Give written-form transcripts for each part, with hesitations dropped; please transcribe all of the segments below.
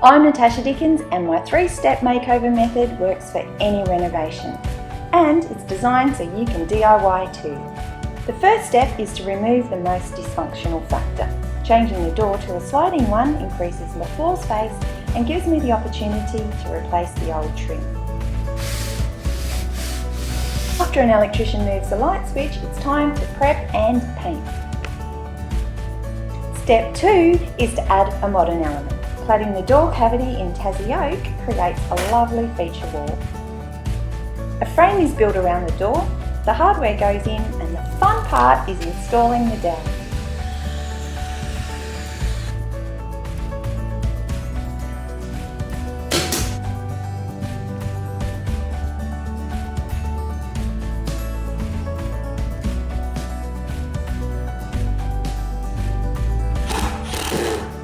I'm Natasha Dickins and my 3-step makeover method works for any renovation. And it's designed so you can DIY too. The first step is to remove the most dysfunctional factor. Changing the door to a sliding one increases my floor space and gives me the opportunity to replace the old trim. After an electrician moves the light switch, it's time to prep and paint. Step 2 is to add a modern element. Cladding the door cavity in Tassie oak creates a lovely feature wall. A frame is built around the door, the hardware goes in, and the fun part is installing the dowel.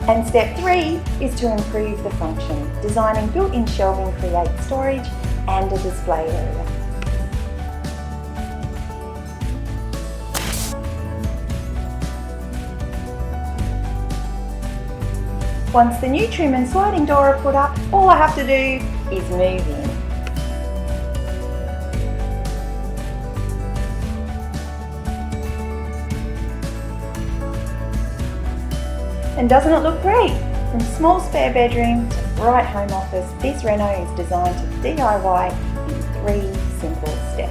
And step 3 is to improve the function. Designing built-in shelving creates storage and a display area. Once the new trim and sliding door are put up, all I have to do is move in. And doesn't it look great? From small spare bedroom to bright home office, this reno is designed to DIY in 3 simple steps.